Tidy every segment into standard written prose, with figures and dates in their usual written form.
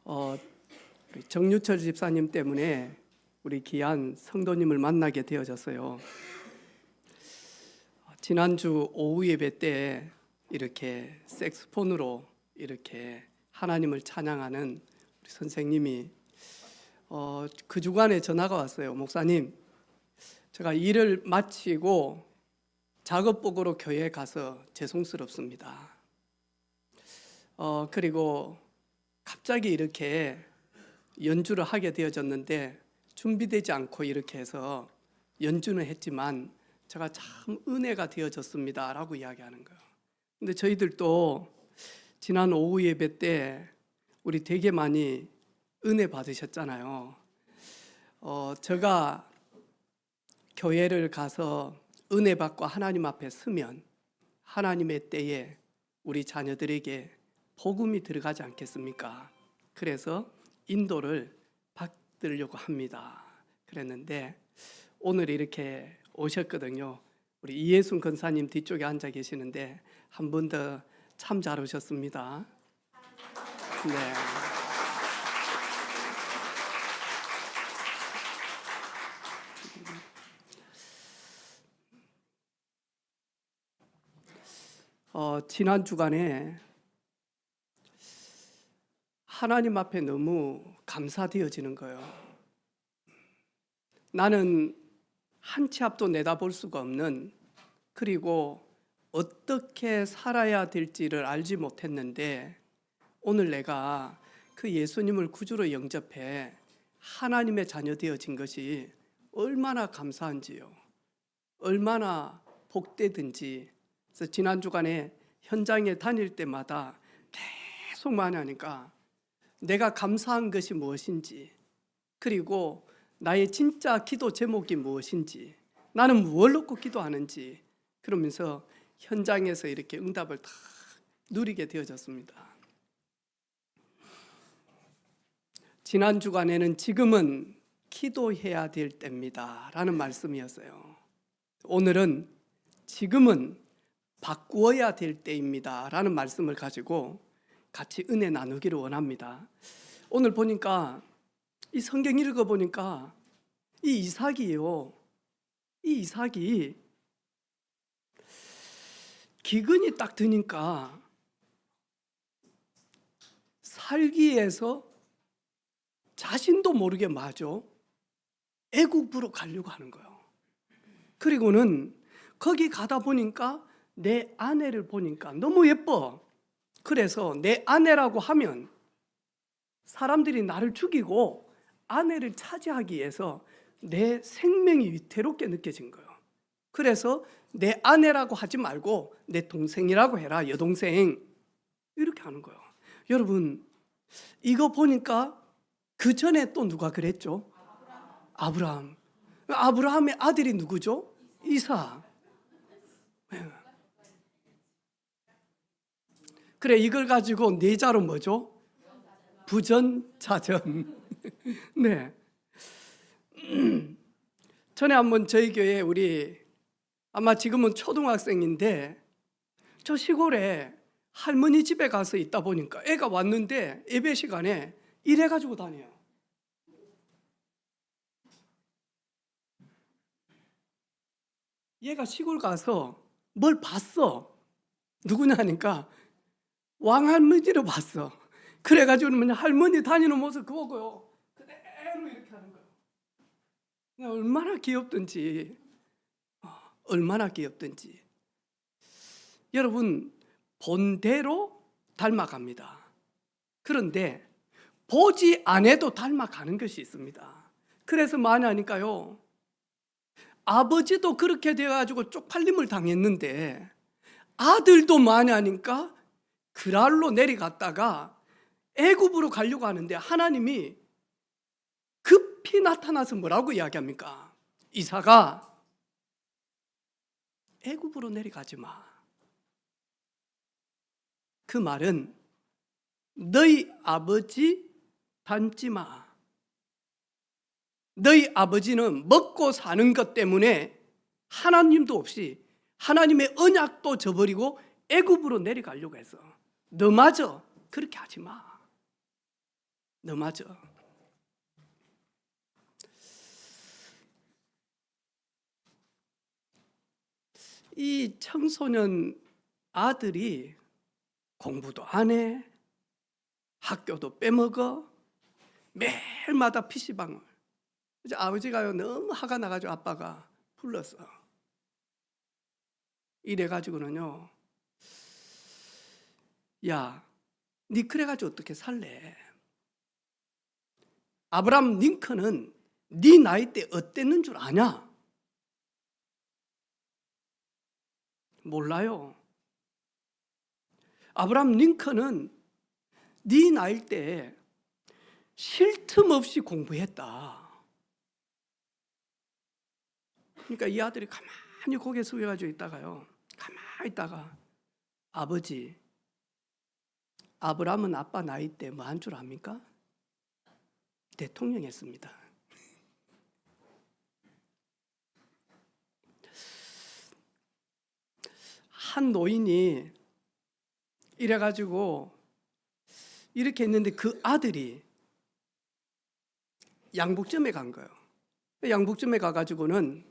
우리 정유철 집사님 때문에 우리 귀한 성도님을 만나게 되어졌어요. 지난주 오후 예배 때 이렇게 색소폰으로 이렇게 하나님을 찬양하는 우리 선생님이 그 주간에 전화가 왔어요. 목사님, 제가 일을 마치고 작업복으로 교회에 가서 죄송스럽습니다. 그리고 갑자기 이렇게 연주를 하게 되어졌는데 준비되지 않고 이렇게 해서 연주는 했지만 제가 참 은혜가 되어졌습니다 라고 이야기하는 거예요. 근데 저희들도 지난 오후 예배 때 우리 되게 많이 은혜 받으셨잖아요. 제가 교회를 가서 은혜 받고 하나님 앞에 서면 하나님의 때에 우리 자녀들에게 복음이 들어가지 않겠습니까? 그래서 인도를 받으려고 합니다. 그랬는데 오늘 이렇게 오셨거든요. 우리 이예순 권사님 뒤쪽에 앉아 계시는데 한 번 더 참 잘 오셨습니다. 네. 지난 주간에 하나님 앞에 너무 감사되어지는 거예요. 나는 한 치 앞도 내다볼 수가 없는, 그리고 어떻게 살아야 될지를 알지 못했는데 오늘 내가 그 예수님을 구주로 영접해 하나님의 자녀 되어진 것이 얼마나 감사한지요, 얼마나 복되든지. 그래서 지난 주간에 현장에 다닐 때마다 계속 많이 하니까 내가 감사한 것이 무엇인지, 그리고 나의 진짜 기도 제목이 무엇인지, 나는 무엇을 놓고 기도하는지, 그러면서 현장에서 이렇게 응답을 다 누리게 되어졌습니다. 지난 주간에는 지금은 기도해야 될 때입니다 라는 말씀이었어요. 오늘은 지금은 바꾸어야 될 때입니다 라는 말씀을 가지고 같이 은혜 나누기를 원합니다. 오늘 보니까 이 성경 읽어보니까 이 이삭이요, 이 이삭이 기근이 딱 드니까 살기 위해서 자신도 모르게 마저 애굽으로 가려고 하는 거예요. 그리고는 거기 가다 보니까 내 아내를 보니까 너무 예뻐. 그래서 내 아내라고 하면 사람들이 나를 죽이고 아내를 차지하기 위해서 내 생명이 위태롭게 느껴진 거예요. 그래서 내 아내라고 하지 말고 내 동생이라고 해라, 여동생, 이렇게 하는 거예요. 여러분, 이거 보니까 그 전에 또 누가 그랬죠? 아브라함. 아브라함의 아들이 누구죠? 이삭. 그래, 이걸 가지고 네 자로 뭐죠? 부전자전. 네. 전에 한번 저희 교회 우리 아마 지금은 초등학생인데 저 시골에 할머니 집에 가서 있다 보니까 애가 왔는데 예배 시간에 이래 가지고 다녀요. 얘가 시골 가서 뭘 봤어. 누구냐니까 왕할머니를 봤어. 그래가지고 할머니 다니는 모습 그거 보고요, 그대로 이렇게 하는 거예요. 얼마나 귀엽든지, 얼마나 귀엽든지. 여러분, 본대로 닮아갑니다. 그런데 보지 않아도 닮아가는 것이 있습니다. 그래서 많이 하니까요, 아버지도 그렇게 돼가지고 쪽팔림을 당했는데 아들도 많이 하니까 그랄로 내려갔다가 애굽으로 가려고 하는데 하나님이 급히 나타나서 뭐라고 이야기합니까? 이삭아, 애굽으로 내려가지 마. 그 말은 너희 아버지 닮지 마. 너희 아버지는 먹고 사는 것 때문에 하나님도 없이 하나님의 언약도 저버리고 애굽으로 내려가려고 했어. 너마저 그렇게 하지 마. 너 맞아. 이 청소년 아들이 공부도 안 해, 학교도 빼먹어, 매일마다 PC방을. 이제 아버지가요 너무 화가 나가지고 아빠가 불렀어. 이래가지고는요, 야, 니 그래가지고 어떻게 살래? 아브라함 링컨은 네 나이 때 어땠는 줄 아냐? 몰라요. 아브라함 링컨은 네 나이 때 쉴 틈 없이 공부했다. 그러니까 이 아들이 가만히 고개 숙여가지고 있다가요, 가만히 있다가, 아버지, 아브라함은 아빠 나이 때 뭐 한 줄 압니까? 대통령 했습니다. 한 노인이 이래가지고 이렇게 했는데 그 아들이 양복점에 간 거예요. 양복점에 가가지고는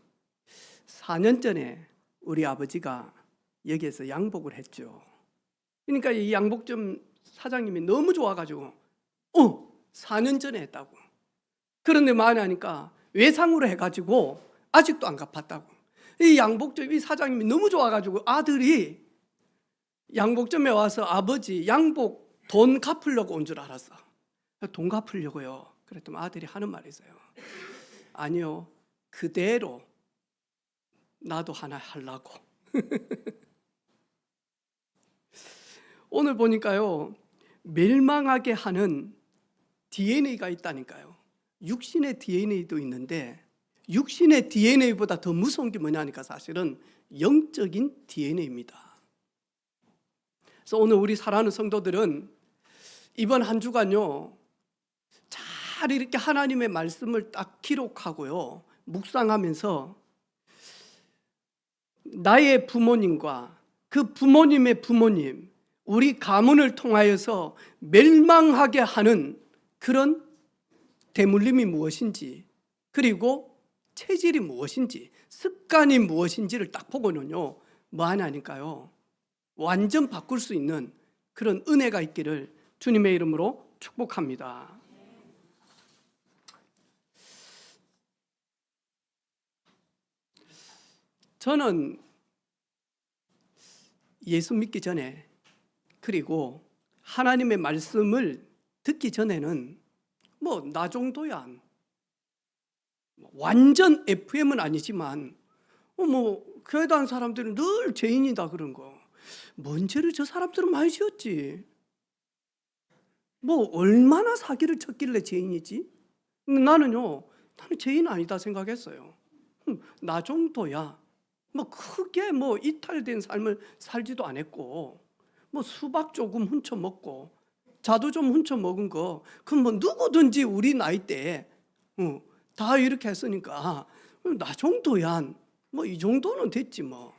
4년 전에 우리 아버지가 여기에서 양복을 했죠. 그러니까 이 양복점 사장님이 너무 좋아가지고 4년 전에 했다고. 그런데 많이 하니까 외상으로 해가지고 아직도 안 갚았다고. 이 양복점 이 사장님이 너무 좋아가지고 아들이 양복점에 와서 아버지 양복 돈 갚으려고 온 줄 알았어. 돈 갚으려고요. 그랬더니 아들이 하는 말이 있어요. 아니요, 그대로 나도 하나 하려고. 오늘 보니까요, 멸망하게 하는 DNA가 있다니까요. 육신의 DNA도 있는데 육신의 DNA보다 더 무서운 게 뭐냐니까 사실은 영적인 DNA입니다. 그래서 오늘 우리 사랑하는 성도들은 이번 한 주간요, 잘 이렇게 하나님의 말씀을 딱 기록하고요, 묵상하면서 나의 부모님과 그 부모님의 부모님, 우리 가문을 통하여서 멸망하게 하는 그런 대물림이 무엇인지, 그리고 체질이 무엇인지, 습관이 무엇인지를 딱 보고는요, 뭐 하냐니까요, 완전 바꿀 수 있는 그런 은혜가 있기를 주님의 이름으로 축복합니다. 저는 예수 믿기 전에, 그리고 하나님의 말씀을 듣기 전에는 뭐 나 정도야, 완전 FM은 아니지만 뭐 교회 다니는 사람들은 늘 죄인이다 그런 거, 뭔 죄를 저 사람들은 많이 지었지, 뭐 얼마나 사기를 쳤길래 죄인이지? 근데 나는 죄인 아니다 생각했어요. 나 정도야, 뭐 크게 뭐 이탈된 삶을 살지도 않았고, 뭐 수박 조금 훔쳐 먹고 자두 좀 훔쳐 먹은 거, 그럼 뭐 누구든지 우리 나이 때 다 이렇게 했으니까 나 정도야, 뭐 이 정도는 됐지 뭐,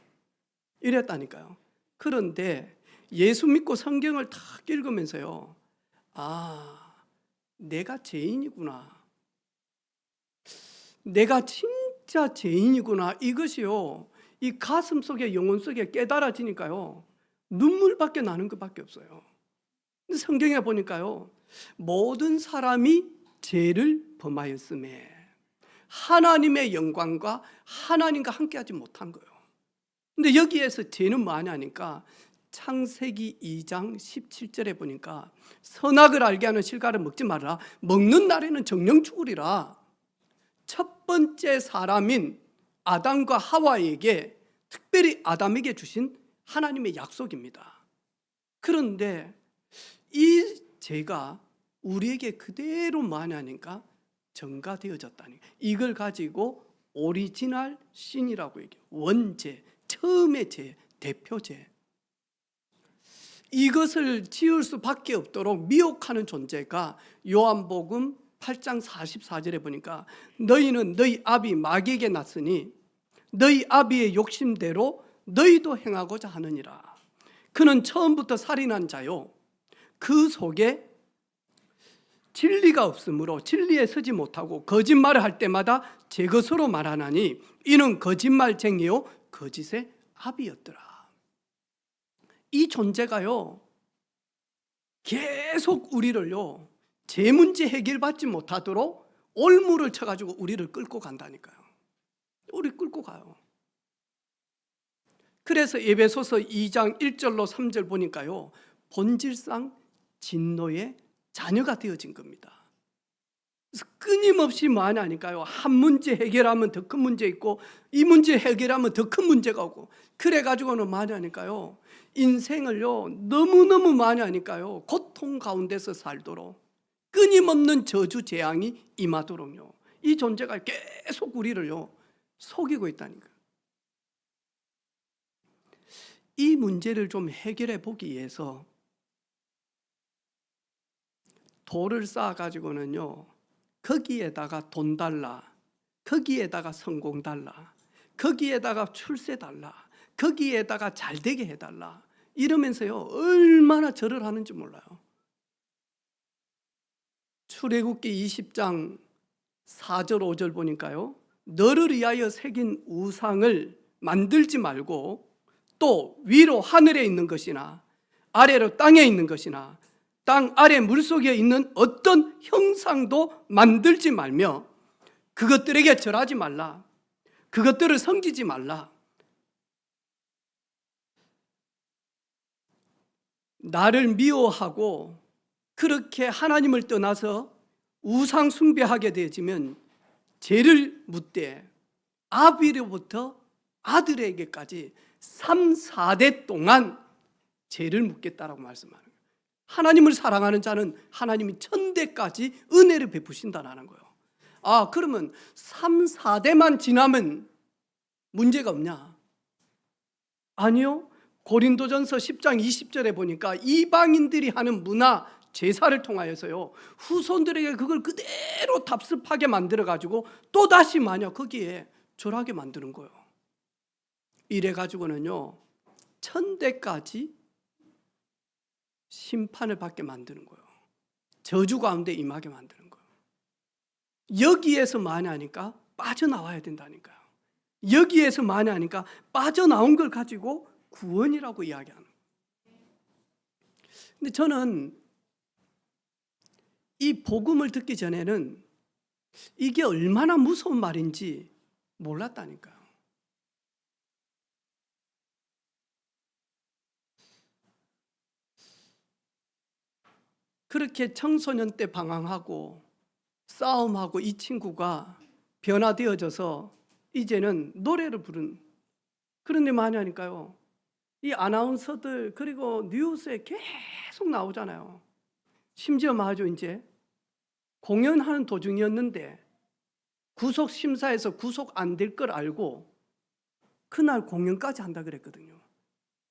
이랬다니까요. 그런데 예수 믿고 성경을 탁 읽으면서요, 아, 내가 죄인이구나, 내가 진짜 죄인이구나, 이것이요, 이 가슴 속에, 영혼 속에 깨달아지니까요, 눈물밖에 나는 것밖에 없어요. 근데 성경에 보니까요, 모든 사람이 죄를 범하였음에 하나님의 영광과 하나님과 함께하지 못한 거예요. 근데 여기에서 죄는 뭐하냐니까 창세기 2장 17절에 보니까 선악을 알게 하는 실과를 먹지 말라, 먹는 날에는 정령 죽으리라. 첫 번째 사람인 아담과 하와에게, 특별히 아담에게 주신 하나님의 약속입니다. 그런데 이 죄가 우리에게 그대로 뭐하냐니까 전가되어졌다니, 이걸 가지고 오리지널 신이라고 얘기해요. 원죄, 처음의 죄, 대표죄. 이것을 지을 수밖에 없도록 미혹하는 존재가 요한복음 8장 44절에 보니까 너희는 너희 아비 마귀에게 났으니 너희 아비의 욕심대로 너희도 행하고자 하느니라. 그는 처음부터 살인한 자요, 그 속에 진리가 없으므로 진리에 서지 못하고 거짓말을 할 때마다 제 것으로 말하나니 이는 거짓말쟁이요 거짓의 아비였더라. 이 존재가요 계속 우리를요 제 문제 해결받지 못하도록 올무를 쳐가지고 우리를 끌고 간다니까요. 우리 끌고 가요. 그래서 에베소서 2장 1절로 3절 보니까요 본질상 진노의 자녀가 되어진 겁니다. 그래서 끊임없이 많이 하니까요 한 문제 해결하면 더 큰 문제 있고 이 문제 해결하면 더 큰 문제가 오고 그래가지고는 많이 하니까요 인생을요 너무너무 많이 하니까요 고통 가운데서 살도록 끊임없는 저주 재앙이 임하도록요 이 존재가 계속 우리를요 속이고 있다니까요. 이 문제를 좀 해결해 보기 위해서 돌을 쌓아가지고는요 거기에다가 돈 달라, 거기에다가 성공 달라, 거기에다가 출세 달라, 거기에다가 잘되게 해달라 이러면서요 얼마나 절을 하는지 몰라요. 출애굽기 20장 4절 5절 보니까요 너를 위하여 새긴 우상을 만들지 말고 또 위로 하늘에 있는 것이나 아래로 땅에 있는 것이나 땅 아래 물속에 있는 어떤 형상도 만들지 말며 그것들에게 절하지 말라, 그것들을 섬기지 말라. 나를 미워하고 그렇게 하나님을 떠나서 우상 숭배하게 되어지면 죄를 묻되 아비로부터 아들에게까지 3, 4대 동안 죄를 묻겠다라고 말씀하는 거예요. 하나님을 사랑하는 자는 하나님이 1000대까지 은혜를 베푸신다는 거예요. 아, 그러면 3, 4대만 지나면 문제가 없냐? 아니요. 고린도전서 10장 20절에 보니까 이방인들이 하는 문화 제사를 통하여서요 후손들에게 그걸 그대로 답습하게 만들어가지고 또다시 만약 거기에 절하게 만드는 거예요. 이래가지고는요 1000대까지 심판을 받게 만드는 거예요. 저주 가운데 임하게 만드는 거예요. 여기에서 많이 하니까 빠져나와야 된다니까요. 여기에서 많이 하니까 빠져나온 걸 가지고 구원이라고 이야기하는 거예요. 근데 저는 이 복음을 듣기 전에는 이게 얼마나 무서운 말인지 몰랐다니까요. 그렇게 청소년 때 방황하고 싸움하고 이 친구가 변화되어져서 이제는 노래를 부른, 그런데 많이 하니까요 이 아나운서들 그리고 뉴스에 계속 나오잖아요. 심지어 말이죠 이제 공연하는 도중이었는데 구속 심사에서 구속 안 될 걸 알고 그날 공연까지 한다 그랬거든요.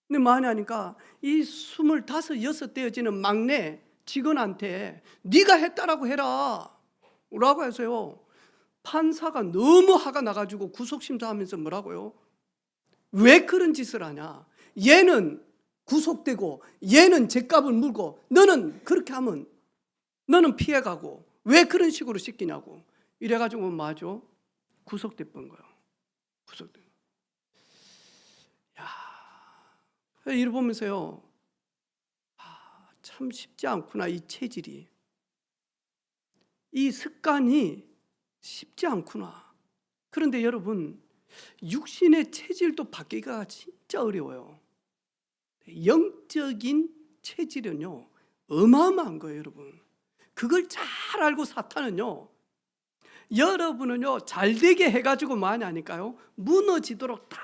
근데 많이 하니까 이 25, 6 되어지는 막내 직원한테 네가 했다라고 해라 라고 해서요 판사가 너무 화가 나가지고 구속심사하면서 뭐라고요? 왜 그런 짓을 하냐? 얘는 구속되고 얘는 죗값을 물고 너는 그렇게 하면 너는 피해가고 왜 그런 식으로 시키냐고 이래가지고 맞아 구속돼 본 거예요. 구속돼. 야, 이를 보면서요 참 쉽지 않구나. 이 체질이, 이 습관이 쉽지 않구나. 그런데 여러분 육신의 체질도 바뀌기가 진짜 어려워요. 영적인 체질은요 어마어마한 거예요. 여러분 그걸 잘 알고 사탄은요 여러분은요 잘되게 해가지고 많이 하니까요 무너지도록 딱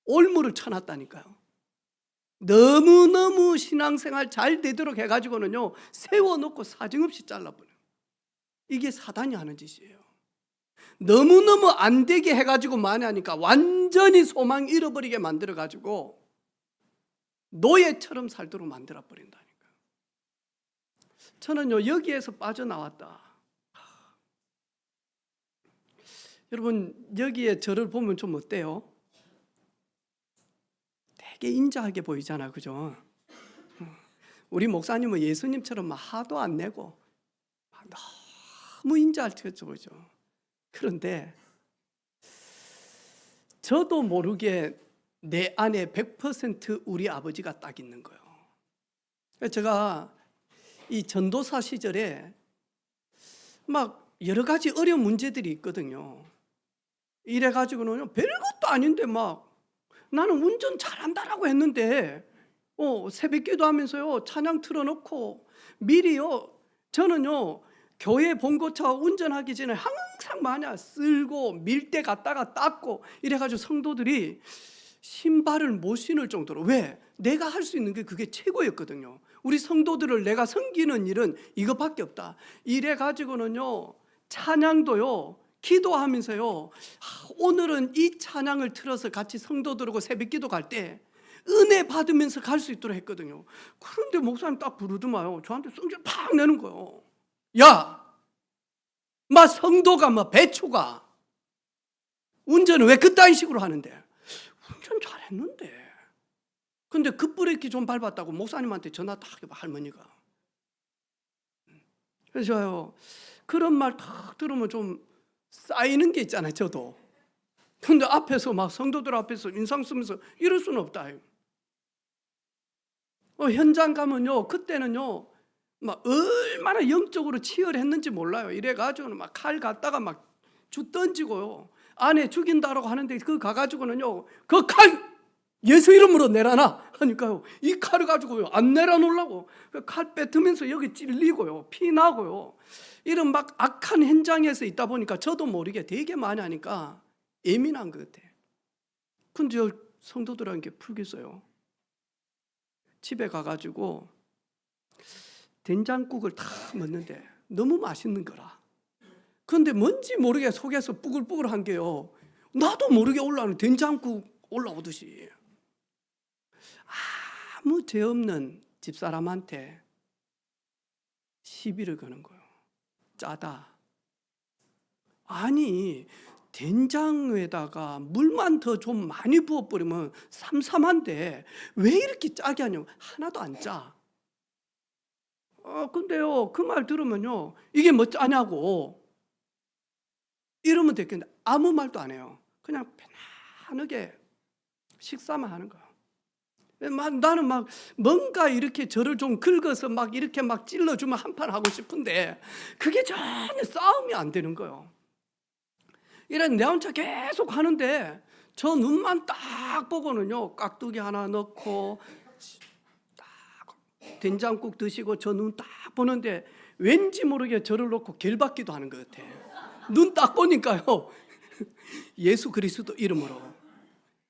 올무를 쳐놨다니까요. 너무너무 신앙생활 잘 되도록 해가지고는요 세워놓고 사정없이 잘라버려요. 이게 사단이 하는 짓이에요. 너무너무 안 되게 해가지고 많이 하니까 완전히 소망 잃어버리게 만들어가지고 노예처럼 살도록 만들어버린다니까요. 저는요 여기에서 빠져나왔다. 여러분 여기에 저를 보면 좀 어때요? 되게 인자하게 보이잖아, 그죠? 우리 목사님은 예수님처럼 하도 안 내고 너무 인자하죠. 그런데 저도 모르게 내 안에 100% 우리 아버지가 딱 있는 거예요. 제가 이 전도사 시절에 막 여러 가지 어려운 문제들이 있거든요. 이래가지고는 별것도 아닌데 막 나는 운전 잘한다라고 했는데 새벽 기도하면서요 찬양 틀어놓고 미리요 저는요 교회 봉고차 운전하기 전에 항상 마냥 쓸고 밀대 갔다가 닦고 이래가지고 성도들이 신발을 못 신을 정도로 왜? 내가 할 수 있는 게 그게 최고였거든요. 우리 성도들을 내가 섬기는 일은 이것밖에 없다. 이래가지고는요 찬양도요 기도하면서요 오늘은 이 찬양을 틀어서 같이 성도들하고 새벽 기도 갈 때 은혜 받으면서 갈 수 있도록 했거든요. 그런데 목사님 딱 부르더만요 저한테 성질 팍 내는 거예요. 야! 마 성도가 뭐 배추가 운전을 왜 그따위 식으로 하는데? 운전 잘했는데. 근데 급브레이크 좀 밟았다고 목사님한테 전화 딱 해봐 할머니가. 그래서요 그런 말 딱 들으면 좀 쌓이는 게 있잖아요 저도. 근데 앞에서 막 성도들 앞에서 인상 쓰면서 이럴 수는 없다. 현장 가면요 그때는요 막 얼마나 영적으로 치열했는지 몰라요. 이래가지고는 막 칼 갖다가 막 주 던지고요 안에 죽인다라고 하는데 그 가가지고는요 그 칼 예수 이름으로 내라나 하니까요 이 칼을 가지고요 안 내려놓으려고 칼 뱉으면서 여기 찔리고요 피 나고요 이런 막 악한 현장에서 있다 보니까 저도 모르게 되게 많이 하니까 예민한 것 같아. 근데 성도들한테 풀겠어요. 집에 가가지고 된장국을 다 먹는데 너무 맛있는 거라. 그런데 뭔지 모르게 속에서 뿌글뿌글한 게요 나도 모르게 올라오는 된장국 올라오듯이 아무 죄 없는 집사람한테 시비를 거는 거예요. 짜다. 아니 된장에다가 물만 더 좀 많이 부어버리면 삼삼한데 왜 이렇게 짜게 하냐고. 하나도 안 짜. 근데요 그 말 들으면요 이게 뭐 짜냐고 이러면 됐겠는데 아무 말도 안 해요. 그냥 편안하게 식사만 하는 거예요. 나는 막 뭔가 이렇게 저를 좀 긁어서 막 이렇게 막 찔러주면 한판 하고 싶은데 그게 전혀 싸움이 안 되는 거예요. 이래 내 혼자 계속 하는데 저 눈만 딱 보고는요 깍두기 하나 넣고 딱 된장국 드시고 저 눈 딱 보는데 왠지 모르게 저를 놓고 결받기도 하는 것 같아. 눈 딱 보니까요 예수 그리스도 이름으로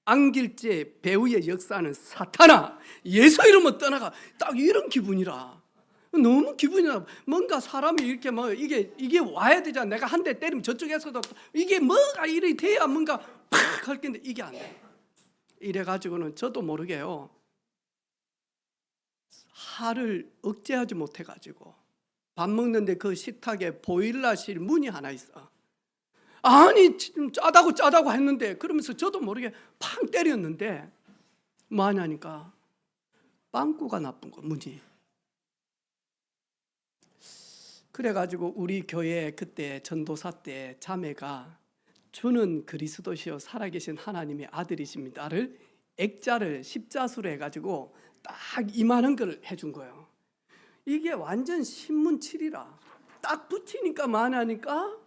안길제 배우의 역사는 사탄아 예수 이름으로 떠나가. 딱 이런 기분이라 너무 기분이 나. 뭔가 사람이 이렇게 뭐 이게 와야 되잖아. 내가 한 대 때리면 저쪽에서도 이게 뭐가 이래 돼야 뭔가 팍 할 텐데 이게 안 돼. 이래가지고는 저도 모르게요 화를 억제하지 못해가지고 밥 먹는데 그 식탁에 보일러실 문이 하나 있어. 아니 지금 짜다고 했는데 그러면서 저도 모르게 팡 때렸는데 뭐 하냐니까 빵꾸가 나쁜 거 문이. 그래가지고 우리 교회 그때 전도사 때 자매가 주는 그리스도시요 살아계신 하나님의 아들이십니다를 액자를 십자수로 해가지고 딱 이만한 걸 해준 거예요. 이게 완전 신문칠이라 딱 붙이니까 만하니까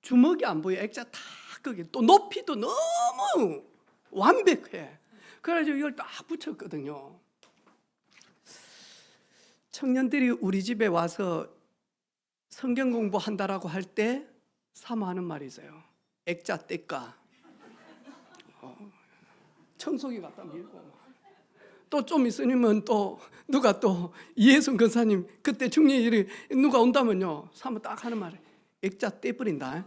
주먹이 안 보여. 액자 다 거기 또 높이도 너무 완벽해. 그래가지고 이걸 딱 붙였거든요. 청년들이 우리 집에 와서 성경 공부한다라고 할 때 사모하는 말이 있어요. 액자 뗄까? 청소기 갖다 밀고 또 좀 있으면 또 누가 또 이혜순 권사님 그때 중년일이 누가 온다면요 사모 딱 하는 말이 액자 떼버린다.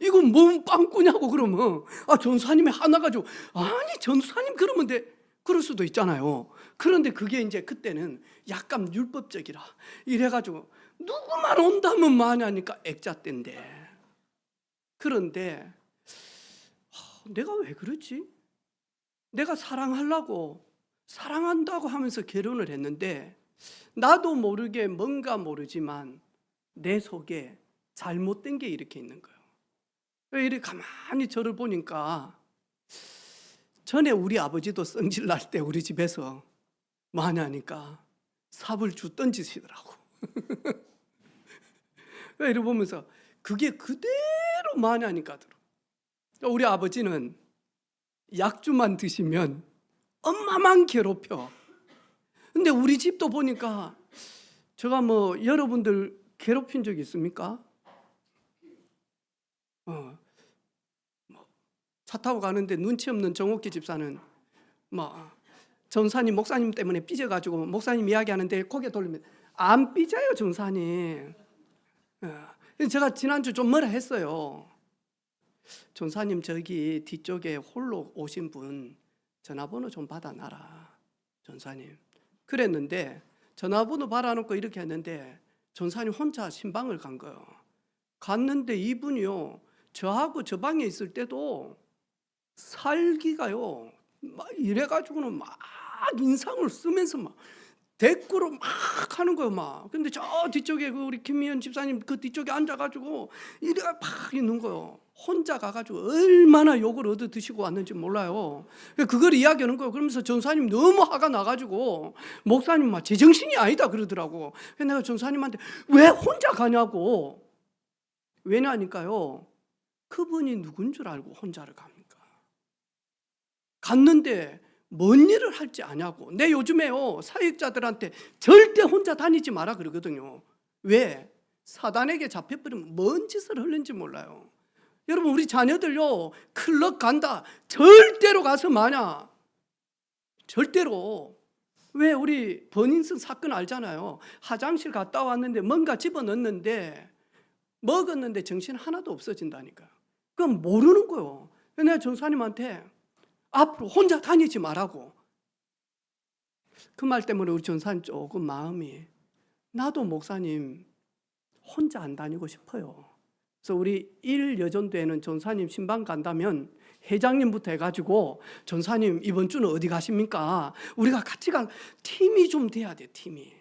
이건 뭔 빵꾸냐고. 그러면 전사님이 하나 가지고 아니 전사님 그러면 그럴 수도 있잖아요. 그런데 그게 이제 그때는 약간 율법적이라 이래가지고 누구만 온다면 마냐니까 액자 뗀데. 그런데 내가 왜 그러지? 내가 사랑하려고 사랑한다고 하면서 결혼을 했는데 나도 모르게 뭔가 모르지만 내 속에 잘못된 게 이렇게 있는 거예요. 이렇게 가만히 저를 보니까 전에 우리 아버지도 성질 날 때 우리 집에서 뭐 하냐니까 삽을 던지시더라고. 이렇게 보면서 그게 그대로 마냐니까 들어. 우리 아버지는 약주만 드시면 엄마만 괴롭혀. 근데 우리 집도 보니까 제가 뭐 여러분들 괴롭힌 적 있습니까? 차 타고 가는데 눈치 없는 정옥기 집사는 뭐 전사님 목사님 때문에 삐져가지고 목사님 이야기하는데 고개 돌리면 안 삐져요 전사님. 제가 지난주 좀 뭐라 했어요. 전사님 저기 뒤쪽에 홀로 오신 분 전화번호 좀 받아놔라 전사님. 그랬는데 전화번호 받아놓고 이렇게 했는데 전사님 혼자 신방을 간 거예요. 갔는데 이분이요 저하고 저 방에 있을 때도 살기가요 막 이래가지고는 막 인상을 쓰면서 막 대꾸로 막 하는 거예요 막. 근데 저 뒤쪽에 그 우리 김미연 집사님 그 뒤쪽에 앉아가지고 이래가 막 있는 거예요. 혼자 가가지고 얼마나 욕을 얻어 드시고 왔는지 몰라요. 그걸 이야기하는 거예요. 그러면서 전사님 너무 화가 나가지고 목사님 막 제정신이 아니다 그러더라고. 그래서 내가 전사님한테 왜 혼자 가냐고. 왜냐니까요 그분이 누군 줄 알고 혼자를 갑니까? 갔는데 뭔 일을 할지 아냐고. 내 요즘에요 사역자들한테 절대 혼자 다니지 마라 그러거든요. 왜? 사단에게 잡혀버리면 뭔 짓을 하는지 몰라요. 여러분 우리 자녀들요 클럽 간다 절대로 가서 마냐. 절대로. 왜? 우리 버닝썬 사건 알잖아요. 화장실 갔다 왔는데 뭔가 집어넣었는데 먹었는데 정신 하나도 없어진다니까요. 그건 모르는 거예요. 내가 전사님한테 앞으로 혼자 다니지 말라고. 그 말 때문에 우리 전사님 조금 마음이 나도 목사님 혼자 안 다니고 싶어요. 그래서 우리 1여전도에는 전사님 신방 간다면 회장님부터 해가지고 전사님 이번 주는 어디 가십니까? 우리가 같이 갈 팀이 좀 돼야 돼. 팀이.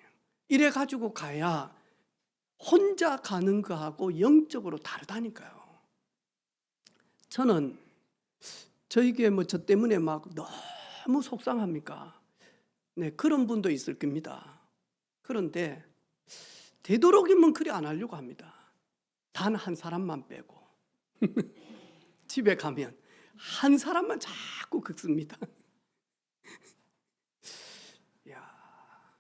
이래가지고 가야 혼자 가는 거하고 영적으로 다르다니까요. 저는 저희 교회 뭐 저 때문에 막 너무 속상합니까? 네, 그런 분도 있을 겁니다. 그런데 되도록이면 그리 안 하려고 합니다. 단 한 사람만 빼고 집에 가면 한 사람만 자꾸 긁습니다. 야,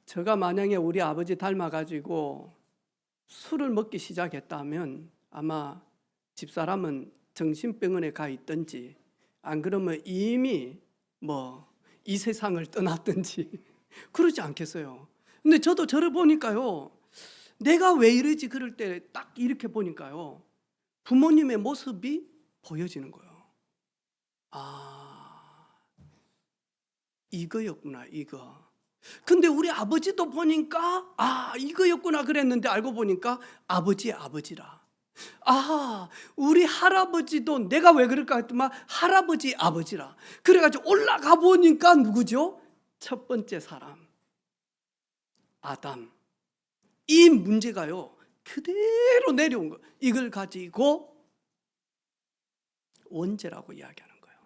제가 만약에 우리 아버지 닮아가지고 술을 먹기 시작했다면 아마 집사람은 정신병원에 가 있든지 안 그러면 이미 뭐 이 세상을 떠났든지 그러지 않겠어요. 근데 저도 저를 보니까요 내가 왜 이러지 그럴 때 딱 이렇게 보니까요 부모님의 모습이 보여지는 거예요. 아, 이거였구나 이거. 근데 우리 아버지도 보니까 아 이거였구나 그랬는데 알고 보니까 아버지의 아버지라. 아 우리 할아버지도 내가 왜 그럴까 했더만 할아버지 아버지라. 그래가지고 올라가 보니까 누구죠? 첫 번째 사람 아담. 이 문제가요 그대로 내려온 거예요. 이걸 가지고 원죄라고 이야기하는 거예요.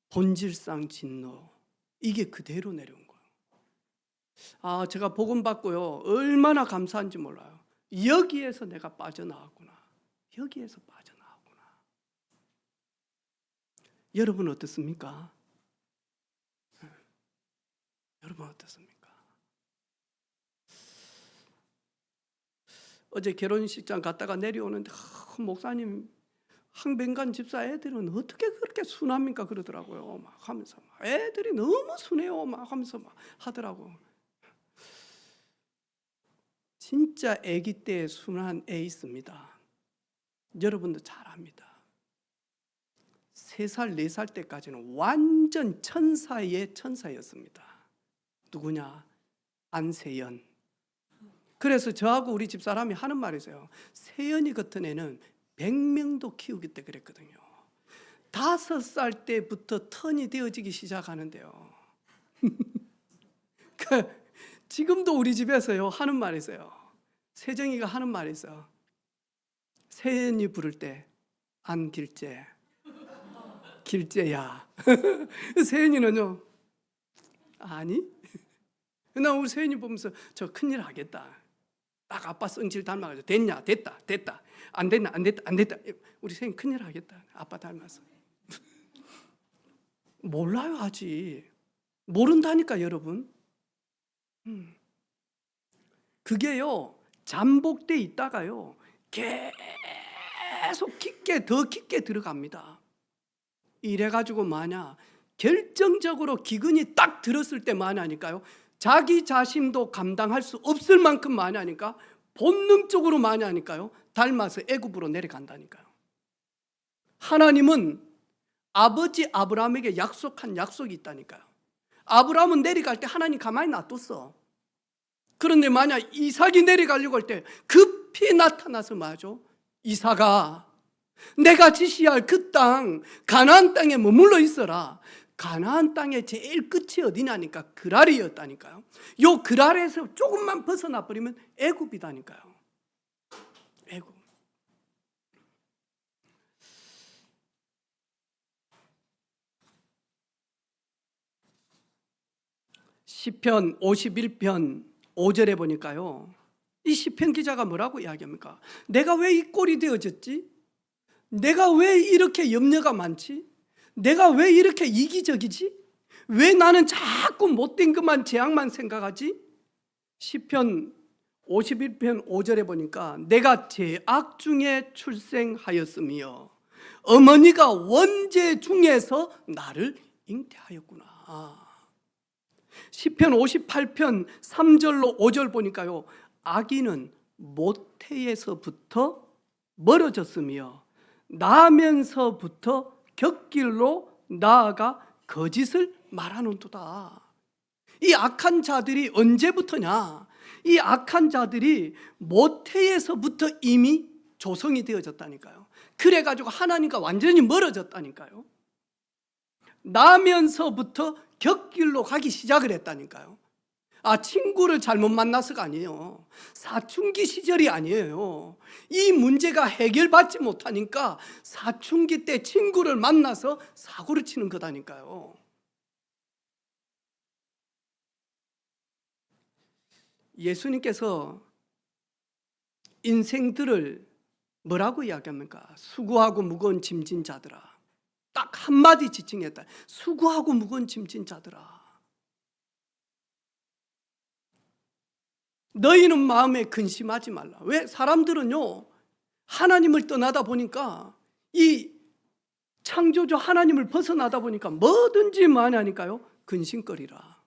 본질상 진노. 이게 그대로 내려온 거예요. 아 제가 복음 받고요 얼마나 감사한지 몰라요. 여기에서 내가 빠져나왔구나. 여기에서 빠져나왔구나. 여러분 어떻습니까? 여러분 어떻습니까? 어제 결혼식장 갔다가 내려오는데 목사님 항ben간 집사 애들은 어떻게 그렇게 순합니까 그러더라고요. 막 하면서 막 애들이 너무 순해요 막 하면서 막 하더라고. 진짜 아기 때 순한 애 있습니다. 여러분도 잘 압니다. 3살, 4살 때까지는 완전 천사의 천사였습니다. 누구냐? 안세연. 그래서 저하고 우리 집사람이 하는 말이 있어요. 세연이 같은 애는 100명도 키우겠다 그랬거든요. 5살 때부터 턴이 되어지기 시작하는데요. 지금도 우리 집에서요 하는 말이 있어요. 세정이가 하는 말이 있어. 세연이 부를 때 안 길재, 길재야. 세연이는요, 아니? 나 우리 세연이 보면서 저 큰일 하겠다. 딱 아빠 성질 닮아가지고 됐냐, 됐다, 됐다. 안 됐나, 안 됐다, 안 됐다. 우리 세연이 큰일 하겠다. 아빠 닮아서. 몰라요 아직. 모른다니까 여러분. 그게요 잠복돼 있다가요 계속 깊게 더 깊게 들어갑니다. 이래가지고 마냐 결정적으로 기근이 딱 들었을 때 마냐니까요 자기 자신도 감당할 수 없을 만큼 마냐니까 본능적으로 마냐니까요 닮아서 애굽으로 내려간다니까요. 하나님은 아버지 아브라함에게 약속한 약속이 있다니까요. 아브라함은 내려갈 때 하나님 가만히 놔뒀어. 그런데 만약 이삭이 내려가려고 할 때 급히 나타나서 말이죠. 이삭아, 내가 지시할 그 땅 가나안 땅에 머물러 있어라. 가나안 땅의 제일 끝이 어디냐니까 그랄이었다니까요. 요 그랄에서 조금만 벗어나 버리면 애굽이다니까요. 애굽. 시편 51편 5절에 보니까요. 이 시편 기자가 뭐라고 이야기합니까? 내가 왜 이 꼴이 되어졌지? 내가 왜 이렇게 염려가 많지? 내가 왜 이렇게 이기적이지? 왜 나는 자꾸 못된 것만 재앙만 생각하지? 시편 51편 5절에 보니까 내가 죄악 중에 출생하였으며 어머니가 원죄 중에서 나를 잉태하였구나. 시편 58편 3절로 5절 보니까요. 아기는 모태에서부터 멀어졌으며 나면서부터 곁길로 나아가 거짓을 말하는도다. 이 악한 자들이 언제부터냐? 이 악한 자들이 모태에서부터 이미 조성이 되어졌다니까요. 그래가지고 하나님과 완전히 멀어졌다니까요. 나면서부터 곁길로 가기 시작을 했다니까요. 친구를 잘못 만나서가 아니에요. 사춘기 시절이 아니에요. 이 문제가 해결받지 못하니까 사춘기 때 친구를 만나서 사고를 치는 거다니까요. 예수님께서 인생들을 뭐라고 이야기합니까? 수고하고 무거운 짐진 자들아. 딱 한마디 지칭했다. 수고하고 무거운 짐진 자들아. 너희는 마음에 근심하지 말라. 왜? 사람들은요 하나님을 떠나다 보니까 이 창조주 하나님을 벗어나다 보니까 뭐든지 많이 하니까요 근심거리라,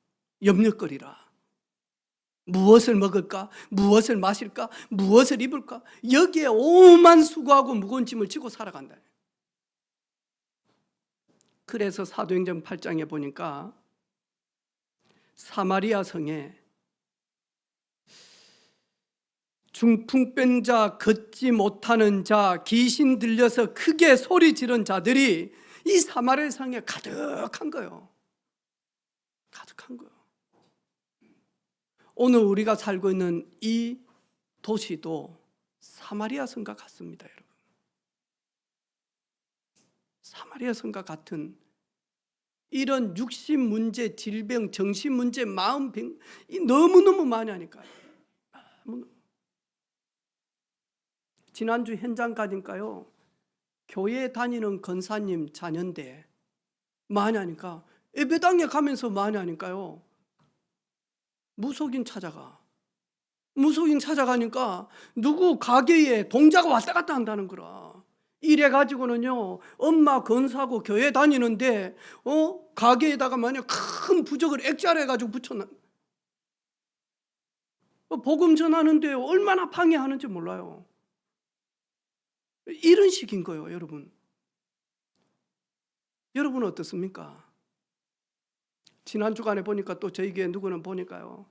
염려거리라. 무엇을 먹을까? 무엇을 마실까? 무엇을 입을까? 여기에 오만 수고하고 무거운 짐을 지고 살아간다. 그래서 사도행전 8장에 보니까 사마리아 성에 중풍병 자, 걷지 못하는 자, 귀신 들려서 크게 소리 지른 자들이 이 사마리아 성에 가득한 거예요. 가득한 거예요. 오늘 우리가 살고 있는 이 도시도 사마리아 성과 같습니다, 여러분. 사마리아 성과 같은 이런 육신 문제, 질병, 정신 문제, 마음병 너무너무 많이 하니까요. 지난주 현장 가니까요 교회 다니는 권사님 자녀인데 많이 하니까 예배당에 가면서 많이 하니까요 무속인 찾아가니까 누구 가게에 동자가 왔다 갔다 한다는 거라. 이래 가지고는요 엄마 권사고 교회 다니는데 가게에다가 만약 큰 부적을 액자로 해가지고 붙여놔. 복음 전하는데 얼마나 방해하는지 몰라요. 이런 식인 거예요, 여러분. 여러분은 어떻습니까? 지난 주간에 보니까 또 저희 교회 누구는 보니까요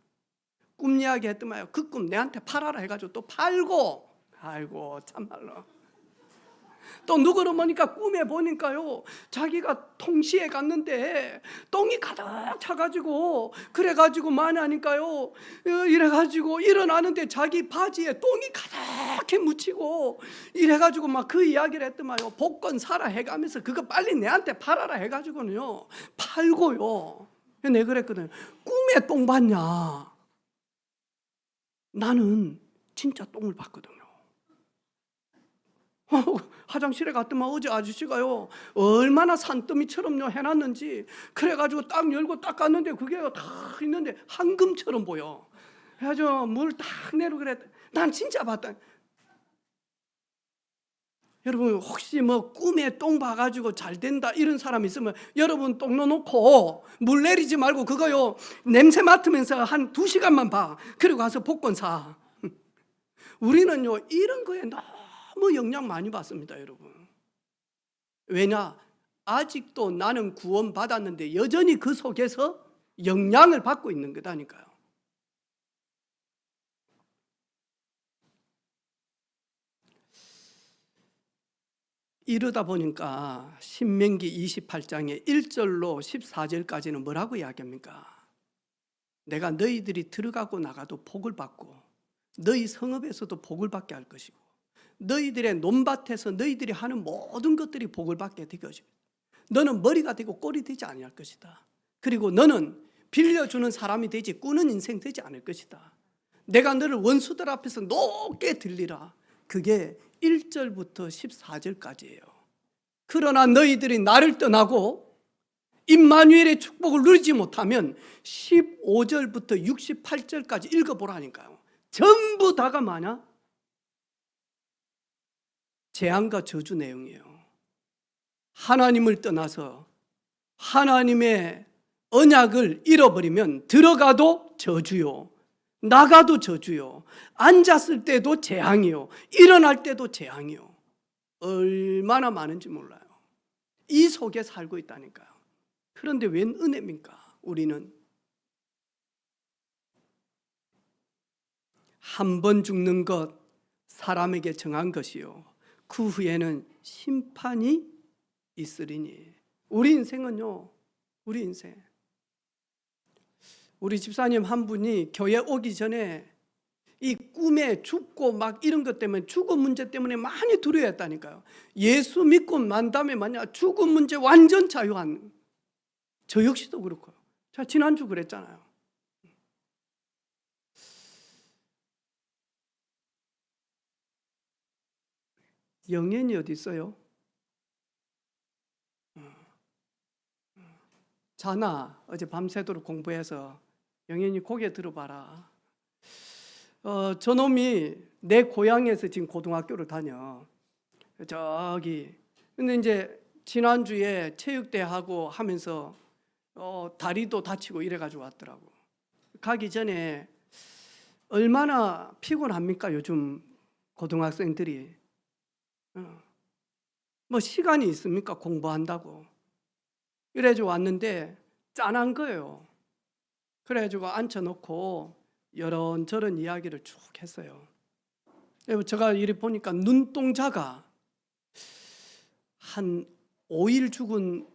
꿈 이야기 했더만요. 그 꿈 내한테 팔아라 해가지고 또 팔고, 아이고 참말로 또 누구를 보니까 꿈에 보니까요, 자기가 통시에 갔는데 똥이 가득 차가지고, 그래가지고 만하니까요, 이래가지고 일어나는데 자기 바지에 똥이 가득히 묻히고, 이래가지고 막 그 이야기를 했더만요. 복권 사라 해가면서 그거 빨리 내한테 팔아라 해가지고는요, 팔고요. 내가 그랬거든요. 꿈에 똥 봤냐? 나는 진짜 똥을 봤거든요. 화장실에 갔더만 어제 아저씨가요, 얼마나 산더미처럼요 해놨는지, 그래가지고 딱 열고 딱 갔는데 그게 다 있는데 황금처럼 보여. 그래가지고 물 딱 내려 그랬. 난 진짜 봤다. 여러분, 혹시 뭐 꿈에 똥 봐가지고 잘 된다 이런 사람 있으면 여러분 똥 넣어놓고 물 내리지 말고 그거요 냄새 맡으면서 한 2시간만 봐. 그리고 가서 복권 사. 우리는요 이런 거에 너무 영향 많이 받습니다, 여러분. 왜냐? 아직도 나는 구원 받았는데 여전히 그 속에서 영향을 받고 있는 거다니까요. 이러다 보니까 신명기 28장의 1절로 14절까지는 뭐라고 이야기합니까? 내가 너희들이 들어가고 나가도 복을 받고 너희 성읍에서도 복을 받게 할 것이고 너희들의 논밭에서 너희들이 하는 모든 것들이 복을 받게 될 것이고 너는 머리가 되고 꼴이 되지 아니할 것이다. 그리고 너는 빌려주는 사람이 되지 꾸는 인생 되지 않을 것이다. 내가 너를 원수들 앞에서 높게 들리라. 그게 1절부터 14절까지예요. 그러나 너희들이 나를 떠나고 임마누엘의 축복을 누리지 못하면 15절부터 68절까지 읽어보라니까요. 전부 다가 뭐냐? 재앙과 저주 내용이에요. 하나님을 떠나서 하나님의 언약을 잃어버리면 들어가도 저주요, 나가도 저주요, 앉았을 때도 재앙이요, 일어날 때도 재앙이요. 얼마나 많은지 몰라요. 이 속에 살고 있다니까요. 그런데 웬 은혜입니까? 우리는 한 번 죽는 것 사람에게 정한 것이요 그 후에는 심판이 있으리니. 우리 인생은요, 우리 인생, 우리 집사님 한 분이 교회 오기 전에 이 꿈에 죽고 막 이런 것 때문에 죽음 문제 때문에 많이 두려워했다니까요. 예수 믿고 난 다음에 만약 죽음 문제 완전 자유한, 저 역시도 그렇고요. 제가 지난주 그랬잖아요. 영현이 어디 있어요? 자나 어제 밤새도록 공부해서 영현이 고개 들어봐라. 저놈이 내 고향에서 지금 고등학교를 다녀. 저기 근데 이제 지난주에 체육대 하고 하면서 다리도 다치고 이래가지고 왔더라고. 가기 전에 얼마나 피곤합니까 요즘 고등학생들이. 뭐 시간이 있습니까 공부한다고. 이래가지고 왔는데 짠한 거예요. 그래가지고 앉혀놓고 이런저런 이야기를 쭉 했어요. 제가 이리 보니까 눈동자가 한 5일 죽은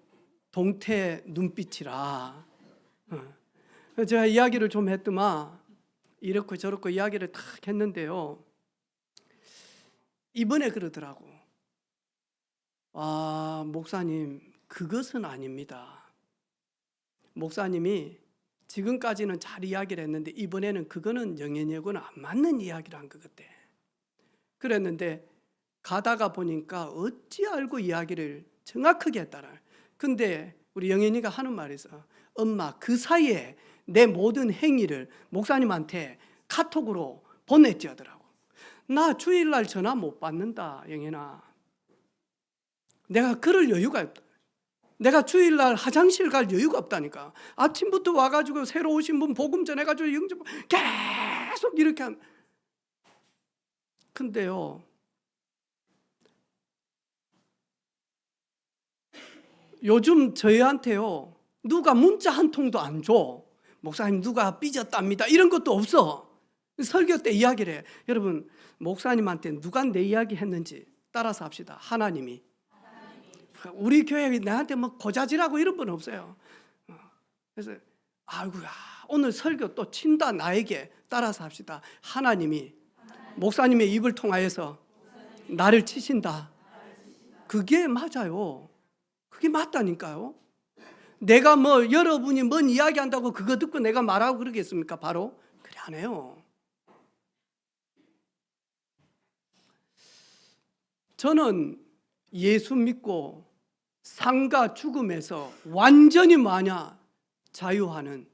동태 눈빛이라. 제가 이야기를 좀 했더만 이렇고 저렇고 이야기를 탁 했는데요. 이번에 그러더라고. 목사님, 그것은 아닙니다. 목사님이 지금까지는 잘 이야기를 했는데 이번에는 그거는 영현이하고는 안 맞는 이야기를 한 것 같아. 그랬는데 가다가 보니까 어찌 알고 이야기를 정확하게 했더라. 근데 우리 영현이가 하는 말이 있어. 엄마, 그 사이에 내 모든 행위를 목사님한테 카톡으로 보냈지 하더라고. 나 주일날 전화 못 받는다, 영현아. 내가 그럴 여유가 없다. 내가 주일날 화장실 갈 여유가 없다니까. 아침부터 와가지고 새로 오신 분 복음 전해가지고 영접 계속 이렇게 한. 근데요, 요즘 저희한테요 누가 문자 한 통도 안 줘. 목사님 누가 삐졌답니다 이런 것도 없어. 설교 때 이야기를 해. 여러분, 목사님한테 누가 내 이야기 했는지 따라서 합시다. 하나님이. 우리 교회에 나한테 뭐 고자질하고 이런 분 없어요. 그래서 아이고야 오늘 설교 또 친다 나에게. 따라서 합시다. 하나님이 목사님의 입을 통하여서 나를 치신다. 그게 맞아요. 그게 맞다니까요. 내가 뭐 여러분이 뭔 이야기한다고 그거 듣고 내가 말하고 그러겠습니까? 바로 그래 안 해요. 저는 예수 믿고 삶과 죽음에서 완전히 자유하는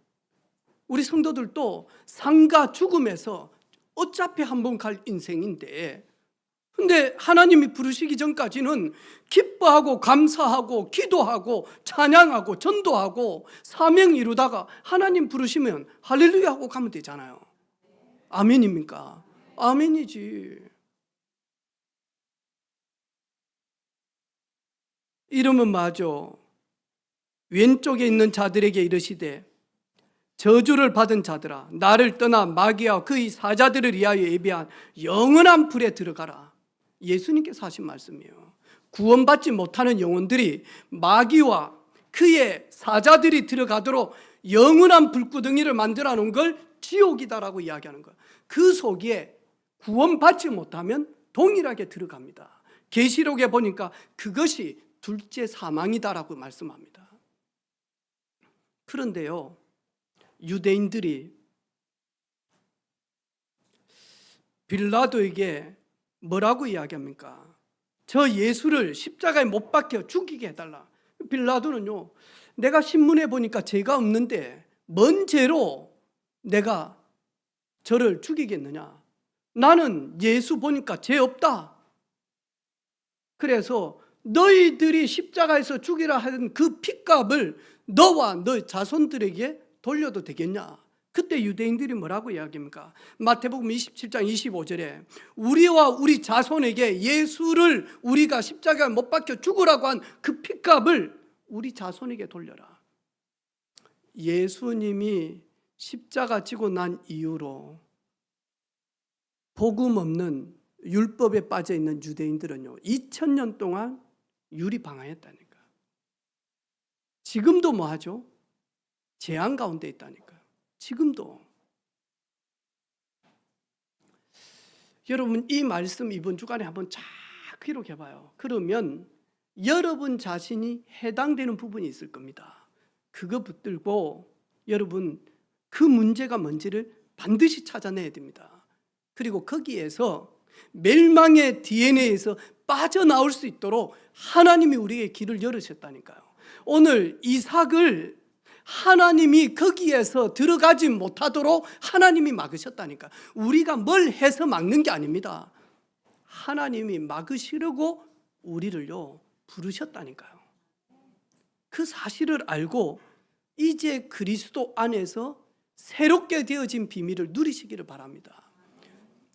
우리 성도들도 삶과 죽음에서 어차피 한번 갈 인생인데, 근데 하나님이 부르시기 전까지는 기뻐하고 감사하고 기도하고 찬양하고 전도하고 사명 이루다가 하나님 부르시면 할렐루야 하고 가면 되잖아요. 아멘입니까? 아멘이지. 이러면 맞아. 왼쪽에 있는 자들에게 이르시되 저주를 받은 자들아 나를 떠나 마귀와 그의 사자들을 위하여 예비한 영원한 불에 들어가라. 예수님께서 하신 말씀이에요. 구원받지 못하는 영혼들이 마귀와 그의 사자들이 들어가도록 영원한 불구덩이를 만들어 놓은 걸 지옥이다라고 이야기하는 거예요. 그 속에 구원받지 못하면 동일하게 들어갑니다. 계시록에 보니까 그것이 둘째 사망이다라고 말씀합니다. 그런데요, 유대인들이 빌라도에게 뭐라고 이야기합니까? 저 예수를 십자가에 못 박혀 죽이게 해달라. 빌라도는요, 내가 신문에 보니까 죄가 없는데 뭔 죄로 내가 저를 죽이겠느냐? 나는 예수 보니까 죄 없다. 그래서 너희들이 십자가에서 죽이라 하던 그 핏값을 너와 너 자손들에게 돌려도 되겠냐? 그때 유대인들이 뭐라고 이야기합니까? 마태복음 27장 25절에 우리와 우리 자손에게 예수를 우리가 십자가에 못 박혀 죽으라고 한 그 핏값을 우리 자손에게 돌려라. 예수님이 십자가 지고 난 이후로 복음 없는 율법에 빠져 있는 유대인들은요 2000년 동안 유리방황했다니까. 지금도 뭐 하죠? 재앙 가운데 있다니까요. 지금도. 여러분 이 말씀 이번 주간에 한번 쫙 기록해봐요. 그러면 여러분 자신이 해당되는 부분이 있을 겁니다. 그거 붙들고 여러분 그 문제가 뭔지를 반드시 찾아내야 됩니다. 그리고 거기에서 멸망의 DNA에서 빠져나올 수 있도록 하나님이 우리에게 길을 열으셨다니까요. 오늘 이삭을 하나님이 거기에서 들어가지 못하도록 하나님이 막으셨다니까. 우리가 뭘 해서 막는 게 아닙니다. 하나님이 막으시려고 우리를요 부르셨다니까요. 그 사실을 알고 이제 그리스도 안에서 새롭게 되어진 비밀을 누리시기를 바랍니다.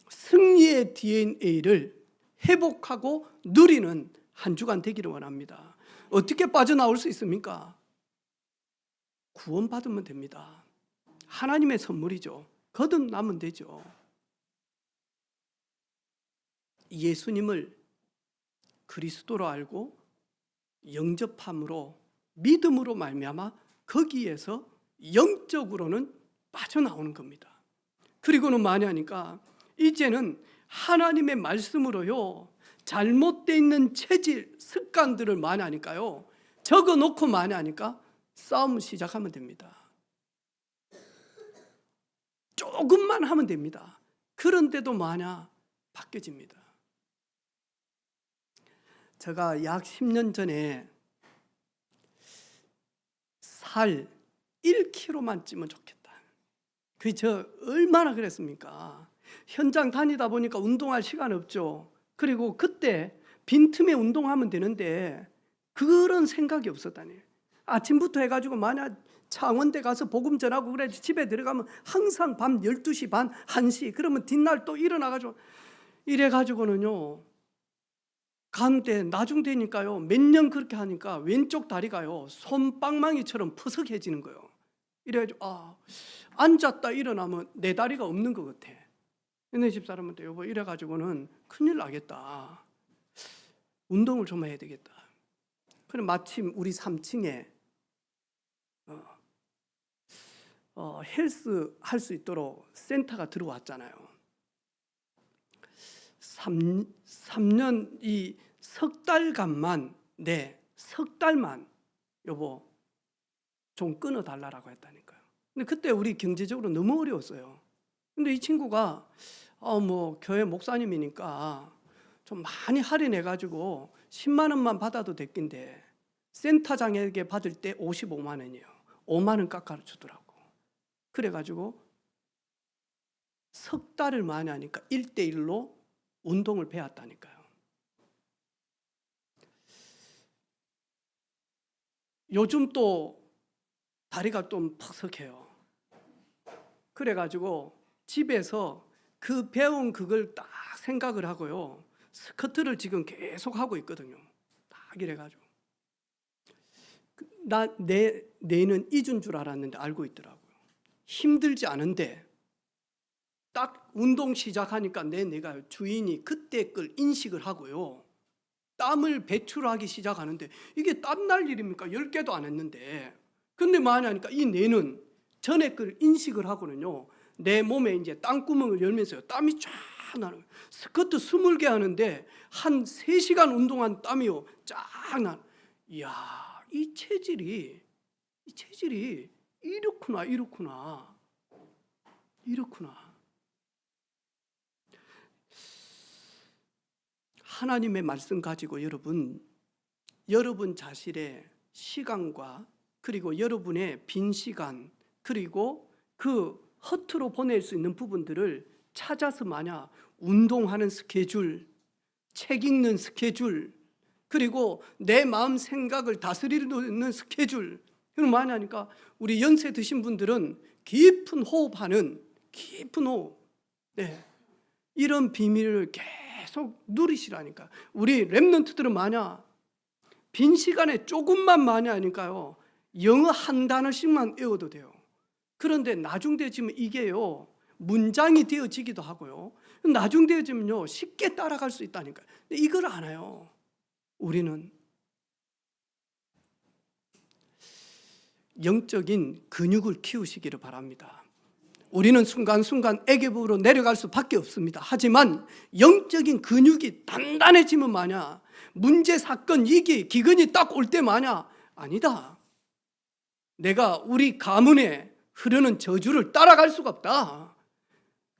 승리의 DNA를 회복하고 누리는 한 주간 되기를 원합니다. 어떻게 빠져나올 수 있습니까? 구원받으면 됩니다. 하나님의 선물이죠. 거듭나면 되죠. 예수님을 그리스도로 알고 영접함으로 믿음으로 말미암아 거기에서 영적으로는 빠져나오는 겁니다. 그리고는 많이 하니까 이제는 하나님의 말씀으로요 잘못되어 있는 체질, 습관들을 많이 하니까요 적어놓고 많이 하니까 싸움을 시작하면 됩니다. 조금만 하면 됩니다. 그런데도 마냥 바뀌어집니다. 제가 약 10년 전에 살 1kg만 찌면 좋겠다. 그게 저 얼마나 그랬습니까? 현장 다니다 보니까 운동할 시간 없죠. 그리고 그때 빈틈에 운동하면 되는데 그런 생각이 없었다니. 아침부터 해가지고 만약 창원대 가서 복음 전하고 그래 집에 들어가면 항상 밤 12시 반, 1시 그러면 뒷날 또 일어나가지고 이래가지고는요 가는데 나중 되니까요 몇 년 그렇게 하니까 왼쪽 다리가요 솜방망이처럼 퍼석해지는 거예요. 이래가지고 앉았다 일어나면 내 다리가 없는 것 같아. 내 집사람한테 여보 이래가지고는 큰일 나겠다. 운동을 좀 해야 되겠다. 그래 마침 우리 3층에 헬스 할 수 있도록 센터가 들어왔잖아요. 3년 이 석 달간만 석 달만 여보 좀 끊어달라고 했다니까요. 근데 그때 우리 경제적으로 너무 어려웠어요. 근데 이 친구가 뭐 교회 목사님이니까 좀 많이 할인해가지고 10만 원만 받아도 됐긴데 센터장에게 받을 때 55만 원이에요. 5만 원 깎아주더라고. 그래가지고 석 달을 많이 하니까 1대1로 운동을 배웠다니까요. 요즘 또 다리가 좀 퍽석해요. 그래가지고 집에서 그 배운 그걸 딱 생각을 하고요. 스쿼트를 지금 계속 하고 있거든요. 딱 이래가지고. 내는 잊은 줄 알았는데 알고 있더라고요. 힘들지 않은데 딱 운동 시작하니까 내가 주인이 그때 걸 인식을 하고요. 땀을 배출하기 시작하는데 이게 땀날 일입니까? 10개도 안 했는데. 근데 많이 하니까 이 뇌는 전에 걸 인식을 하고는요. 내 몸에 이제 땅구멍을 열면서요. 땀이 쫙 나는 거예요. 스쿼트 20개 하는데 한 3시간 운동한 땀이요. 쫙 나는. 이야, 이 체질이 이렇구나. 하나님의 말씀 가지고 여러분 자신의 시간과 그리고 여러분의 빈 시간 그리고 그 허투루 보낼 수 있는 부분들을 찾아서 만약 운동하는 스케줄, 책 읽는 스케줄 그리고 내 마음 생각을 다스리는 스케줄 이런 많이 하니까 우리 연세 드신 분들은 깊은 호흡 이런 비밀을 계속 누리시라니까. 우리 랩런트들은 만약 빈 시간에 조금만 많이 하니까요 영어 한 단어씩만 외워도 돼요. 그런데 나중되어지면 이게요 문장이 되어지기도 하고요 나중되어지면요 쉽게 따라갈 수 있다니까요. 근데 이걸 안 해요. 우리는 영적인 근육을 키우시기를 바랍니다. 우리는 순간순간 애교부로 내려갈 수밖에 없습니다. 하지만 영적인 근육이 단단해지면 마냐 문제, 사건, 위기, 기근이 딱 올 때 마냐 아니다. 내가 우리 가문에 흐르는 저주를 따라갈 수가 없다.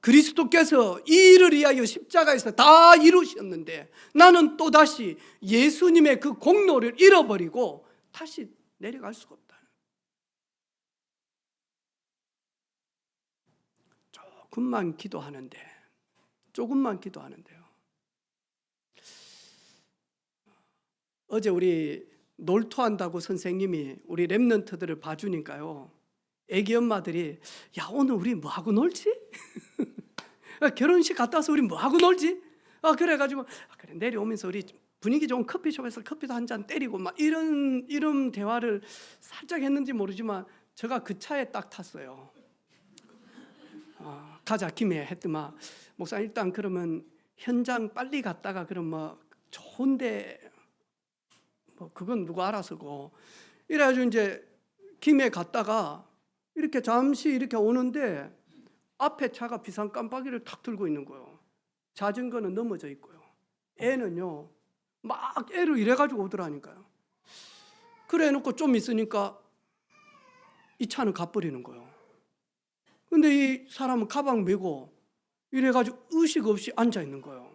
그리스도께서 이 일을 위하여 십자가에서 다 이루셨는데 나는 또다시 예수님의 그 공로를 잃어버리고 다시 내려갈 수가 없다. 조금만 기도하는데요. 어제 우리 놀토한다고 선생님이 우리 랩런트들을 봐주니까요. 애기 엄마들이 야 오늘 우리 뭐하고 놀지? 결혼식 갔다 와서 우리 뭐하고 놀지? 그래가지고 그래 내려오면서 우리 분위기 좋은 커피숍에서 커피도 한 잔 때리고 막 이런 대화를 살짝 했는지 모르지만 제가 그 차에 딱 탔어요. 가자 김에 했더만 목사 일단 그러면 현장 빨리 갔다가 그럼 뭐 좋은데 뭐 그건 누구 알아서고 이래가지고 이제 김에 갔다가 이렇게 잠시 이렇게 오는데 앞에 차가 비상 깜빡이를 탁 들고 있는 거예요. 자전거는 넘어져 있고요. 애는요 막 애를 이래가지고 오더라니까요. 그래 놓고 좀 있으니까 이 차는 가버리는 거예요. 근데 이 사람은 가방 메고 이래가지고 의식 없이 앉아 있는 거예요.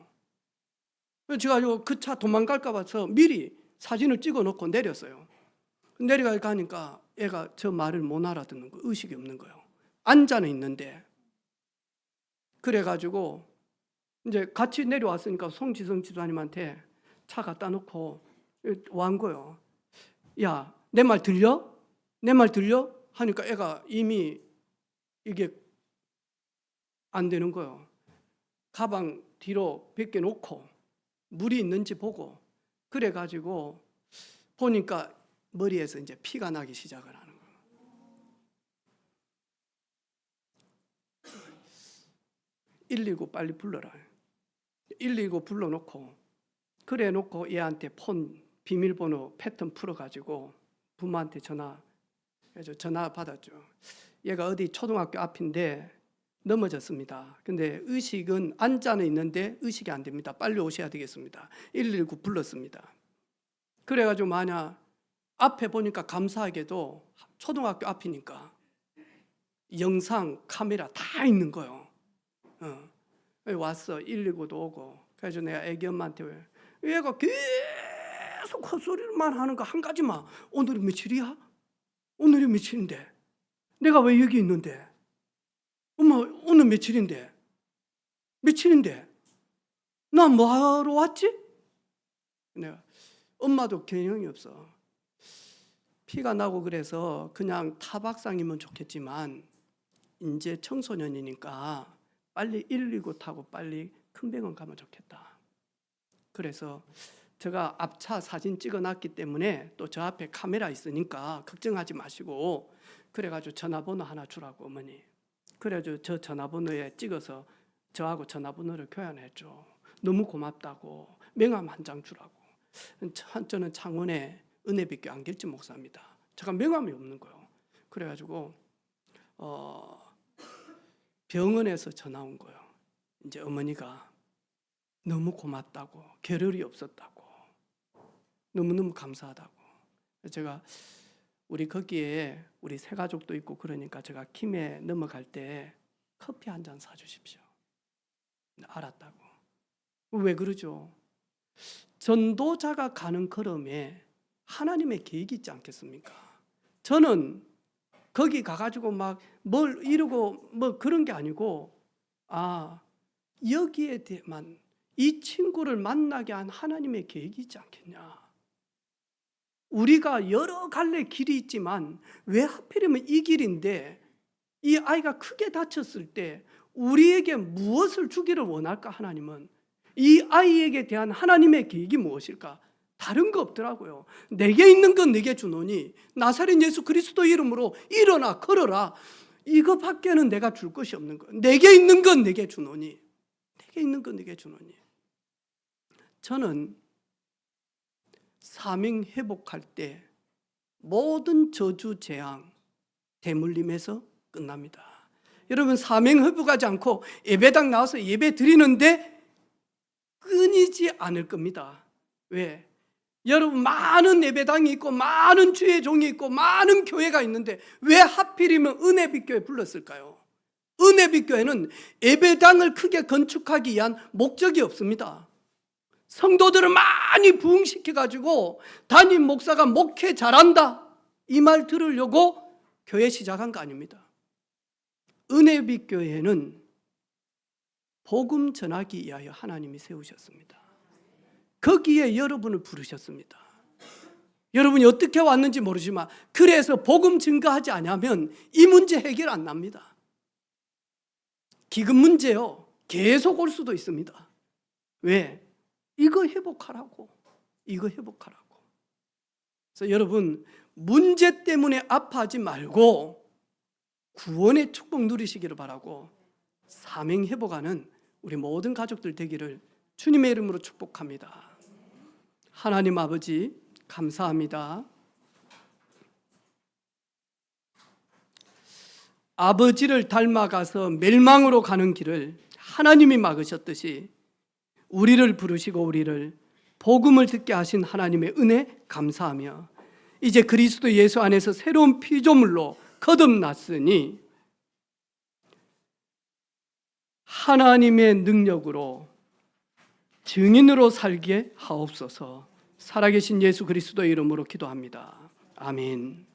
그래서 제가 그 차 도망갈까 봐서 미리 사진을 찍어 놓고 내렸어요. 내려가니까 애가 저 말을 못 알아듣는 거예요. 의식이 없는 거예요. 앉아는 있는데. 그래가지고 이제 같이 내려왔으니까 송지성 집사님한테 차 갖다 놓고 완 거예요. 야, 내 말 들려? 내 말 들려? 하니까 애가 이미 이게 안 되는 거예요. 가방 뒤로 벗겨 놓고 물이 있는지 보고 그래가지고 보니까 머리에서 이제 피가 나기 시작을 하는 거예요. 119 빨리 불러라. 119 불러놓고 그래 놓고 얘한테 폰 비밀번호 패턴 풀어가지고 부모한테 전화 받았죠. 얘가 어디 초등학교 앞인데 넘어졌습니다. 근데 의식은 앉아는 있는데 의식이 안 됩니다. 빨리 오셔야 되겠습니다. 119 불렀습니다. 그래가지고 만약 앞에 보니까 감사하게도 초등학교 앞이니까 영상 카메라 다 있는 거예요. 왔어. 119도 오고. 그래서 내가 애기 엄마한테 얘가 계속 헛소리만 하는 거 한 가지만. 오늘이 며칠이야? 오늘이 며칠인데? 내가 왜 여기 있는데? 엄마 오늘 며칠인데? 며칠인데? 나 뭐하러 왔지? 내가 엄마도 개념이 없어. 피가 나고 그래서 그냥 타박상이면 좋겠지만 이제 청소년이니까 빨리 119 타고 빨리 큰 병원 가면 좋겠다. 그래서 제가 앞차 사진 찍어놨기 때문에 또 저 앞에 카메라 있으니까 걱정하지 마시고 그래가지고 전화번호 하나 주라고 어머니. 그래가지고 저 전화번호에 찍어서 저하고 전화번호를 교환했죠. 너무 고맙다고 명함 한 장 주라고. 저는 창원에 은혜빛교 안길지 목사입니다. 제가 명함이 없는 거예요. 그래가지고 병원에서 전화 온 거예요. 이제 어머니가 너무 고맙다고, 겨를이 없었다고, 너무너무 감사하다고. 제가 우리 거기에 우리 세 가족도 있고 그러니까 제가 김해 넘어갈 때 커피 한 잔 사주십시오. 알았다고. 왜 그러죠? 전도자가 가는 걸음에 하나님의 계획이 있지 않겠습니까? 저는 거기 가가지고 막 뭘 이루고 뭐 그런 게 아니고 여기에 대해만 이 친구를 만나게 한 하나님의 계획이 있지 않겠냐. 우리가 여러 갈래 길이 있지만 왜 하필이면 이 길인데 이 아이가 크게 다쳤을 때 우리에게 무엇을 주기를 원할까? 하나님은 이 아이에게 대한 하나님의 계획이 무엇일까? 다른 거 없더라고요. 내게 있는 건 내게 주노니 나사렛 예수 그리스도 이름으로 일어나 걸어라. 이거밖에는 내가 줄 것이 없는 거예요. 내게 있는 건 내게 주노니. 내게 있는 건 내게 주노니. 저는 사명 회복할 때 모든 저주 재앙 대물림에서 끝납니다. 여러분 사명 회복하지 않고 예배당 나와서 예배 드리는데 끊이지 않을 겁니다. 왜? 여러분 많은 예배당이 있고 많은 주의 종이 있고 많은 교회가 있는데 왜 하필이면 은혜빛교회 불렀을까요? 은혜빛교회는 예배당을 크게 건축하기 위한 목적이 없습니다. 성도들을 많이 부흥시켜가지고 담임 목사가 목회 잘한다 이 말 들으려고 교회 시작한 거 아닙니다. 은혜빛교회는 복음 전하기 위하여 하나님이 세우셨습니다. 거기에 여러분을 부르셨습니다. 여러분이 어떻게 왔는지 모르지만 그래서 복음 증거하지 않으면 이 문제 해결 안 납니다. 기금 문제요. 계속 올 수도 있습니다. 왜? 이거 회복하라고. 이거 회복하라고. 그래서 여러분 문제 때문에 아파하지 말고 구원의 축복 누리시기를 바라고 사명 회복하는 우리 모든 가족들 되기를 주님의 이름으로 축복합니다. 하나님 아버지 감사합니다. 아버지를 닮아가서 멸망으로 가는 길을 하나님이 막으셨듯이 우리를 부르시고 우리를 복음을 듣게 하신 하나님의 은혜 감사하며 이제 그리스도 예수 안에서 새로운 피조물로 거듭났으니 하나님의 능력으로 증인으로 살게 하옵소서. 살아계신 예수 그리스도의 이름으로 기도합니다. 아멘.